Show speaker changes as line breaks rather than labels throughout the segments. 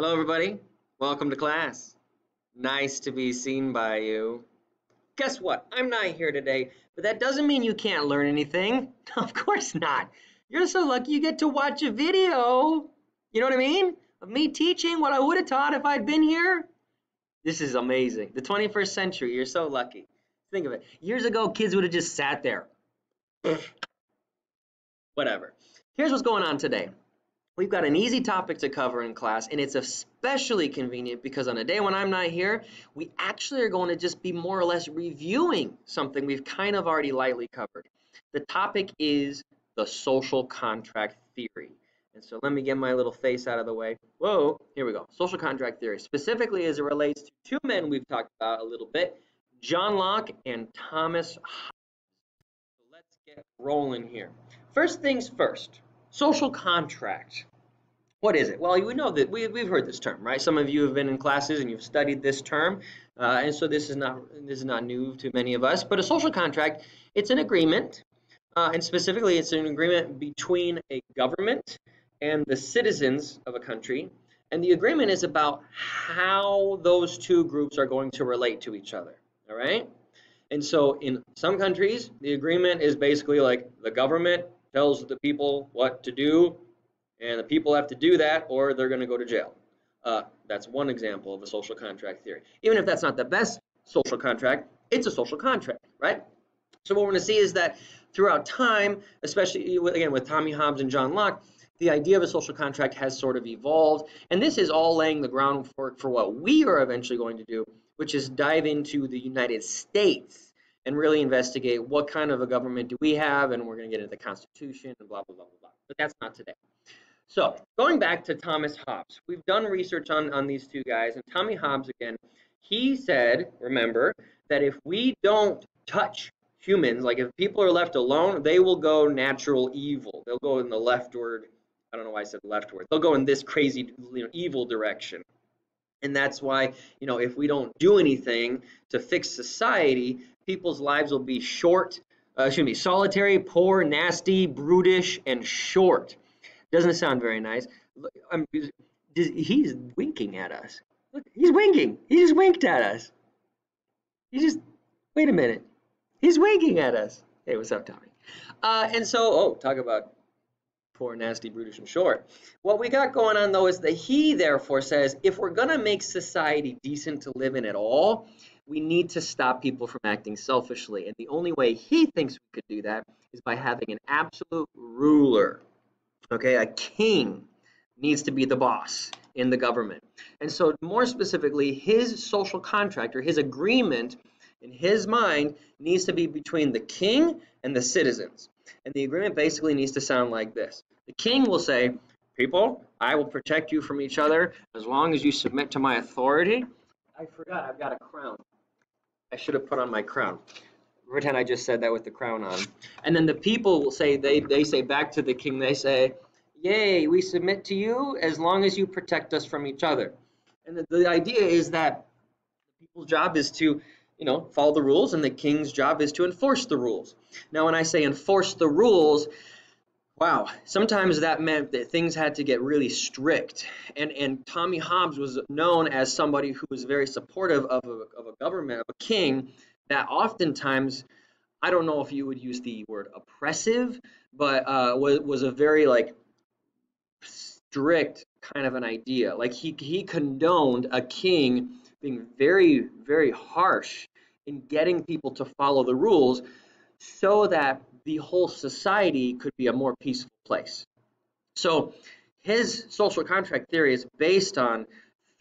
Hello, everybody. Welcome to class. Nice to be seen by you. Guess what? I'm not here today, but that doesn't mean you can't learn anything. Of course not. You're so lucky you get to watch a video. You know what I mean? Of me teaching what I would have taught if I'd been here. This is amazing. The 21st century, you're so lucky. Think of it. Years ago, kids would have just sat there. Whatever. Here's what's going on today. We've got an easy topic to cover in class, and it's especially convenient because on a day when I'm not here, we actually are going to just be more or less reviewing something we've kind of already lightly covered. The topic is the social contract theory. And so let me get my little face out of the way. Whoa, here we go. Social contract theory, specifically as it relates to two men we've talked about a little bit, John Locke and Thomas Hobbes. So let's get rolling here. First things first. Social contract. What is it? Well, we know that we've heard this term, right? Some of you have been in classes and you've studied this term, and so this is not new to many of us. But a social contract, it's an agreement, and specifically, it's an agreement between a government and the citizens of a country, and the agreement is about how those two groups are going to relate to each other. All right? And so, in some countries, the agreement is basically like the government tells the people what to do, and the people have to do that or they're going to go to jail. That's one example of a social contract theory. Even if that's not the best social contract, it's a social contract, right? So what we're going to see is that throughout time, especially again with Tommy Hobbes and John Locke, the idea of a social contract has sort of evolved, and this is all laying the groundwork for what we are eventually going to do, which is dive into the United States and really investigate what kind of a government do we have, and we're going to get into the Constitution and blah, blah, blah, blah, blah. But that's not today. So going back to Thomas Hobbes, we've done research on these two guys, and Tommy Hobbes, again, he said, remember, that if we don't touch humans, like if people are left alone, they will go natural evil. They'll go in the leftward, I don't know why I said leftward, they'll go in this crazy, evil direction. And that's why, if we don't do anything to fix society, people's lives will be solitary, poor, nasty, brutish, and short. Doesn't sound very nice. He's winking at us. Look, he's winking. He just winked at us. Wait a minute. He's winking at us. Hey, what's up, Tommy? Talk about poor, nasty, brutish, and short. What we got going on, though, is that he, therefore, says if we're going to make society decent to live in at all, we need to stop people from acting selfishly. And the only way he thinks we could do that is by having an absolute ruler. Okay, a king needs to be the boss in the government. And so more specifically, his social contract or his agreement in his mind needs to be between the king and the citizens. And the agreement basically needs to sound like this. The king will say, people, I will protect you from each other as long as you submit to my authority. I forgot I've got a crown. I should have put on my crown. Pretend I just said that with the crown on. And then the people will say, they say back to the king, they say, yay, we submit to you as long as you protect us from each other. And the idea is that the people's job is to, follow the rules, and the king's job is to enforce the rules. Now, when I say enforce the rules, wow, sometimes that meant that things had to get really strict. And Tommy Hobbes was known as somebody who was very supportive of a government, of a king, that oftentimes, I don't know if you would use the word oppressive, but was a very strict kind of an idea. Like he condoned a king being very, very harsh in getting people to follow the rules so that the whole society could be a more peaceful place. So his social contract theory is based on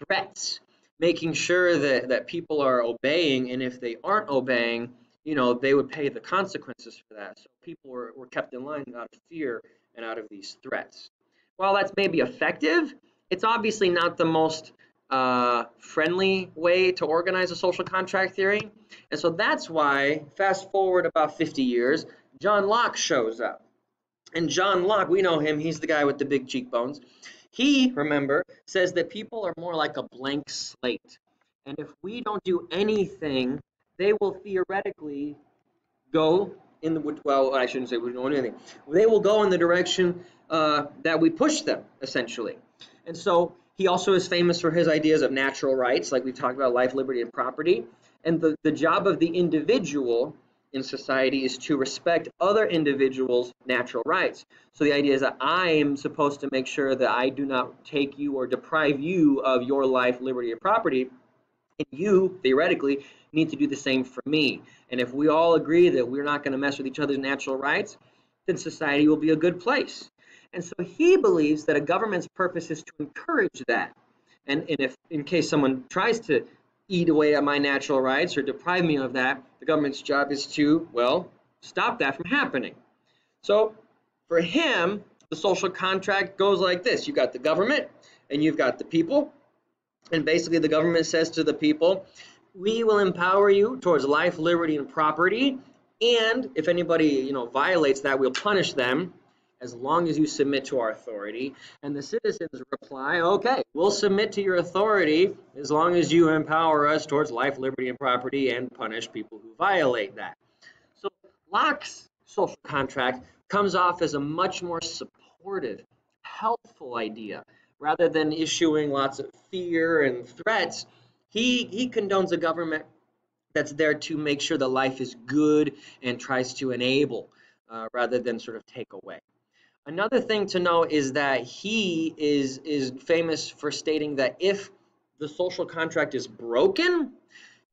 threats, making sure that people are obeying, and if they aren't obeying, they would pay the consequences for that. So people were kept in line out of fear and out of these threats. While that's maybe effective, it's obviously not the most friendly way to organize a social contract theory. And so that's why, fast forward about 50 years, John Locke shows up. And John Locke, we know him, he's the guy with the big cheekbones. He, remember, says that people are more like a blank slate. And if we don't do anything, they will theoretically go in the, well, I shouldn't say we don't do anything. They will go in the direction that we push them, essentially. And so He also is famous for his ideas of natural rights, like we talked about life, liberty, and property. And the job of the individual in society is to respect other individuals' natural rights. So the idea is that I am supposed to make sure that I do not take you or deprive you of your life, liberty, or property. And you, theoretically, need to do the same for me. And if we all agree that we're not going to mess with each other's natural rights, then society will be a good place. And so he believes that a government's purpose is to encourage that. And if, in case someone tries to eat away at my natural rights or deprive me of that, the government's job is to, well, stop that from happening. So for him, the social contract goes like this. You've got the government and you've got the people. And basically the government says to the people, we will empower you towards life, liberty, and property. And if anybody, violates that, we'll punish them as long as you submit to our authority. And the citizens reply, okay, we'll submit to your authority as long as you empower us towards life, liberty, and property and punish people who violate that. So Locke's social contract comes off as a much more supportive, helpful idea. Rather than issuing lots of fear and threats, he condones a government that's there to make sure that life is good and tries to enable rather than sort of take away. Another thing to know is that he is famous for stating that if the social contract is broken,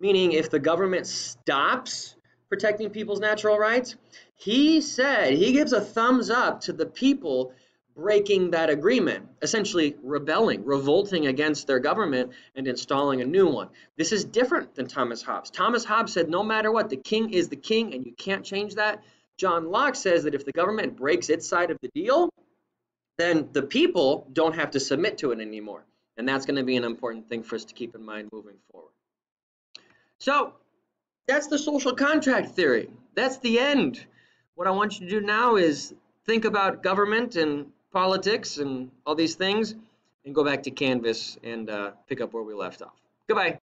meaning if the government stops protecting people's natural rights, he said he gives a thumbs up to the people breaking that agreement, essentially rebelling, revolting against their government and installing a new one. This is different than Thomas Hobbes. Thomas Hobbes said no matter what, the king is the king and you can't change that. John Locke says that if the government breaks its side of the deal, then the people don't have to submit to it anymore. And that's going to be an important thing for us to keep in mind moving forward. So that's the social contract theory. That's the end. What I want you to do now is think about government and politics and all these things and go back to Canvas and pick up where we left off. Goodbye.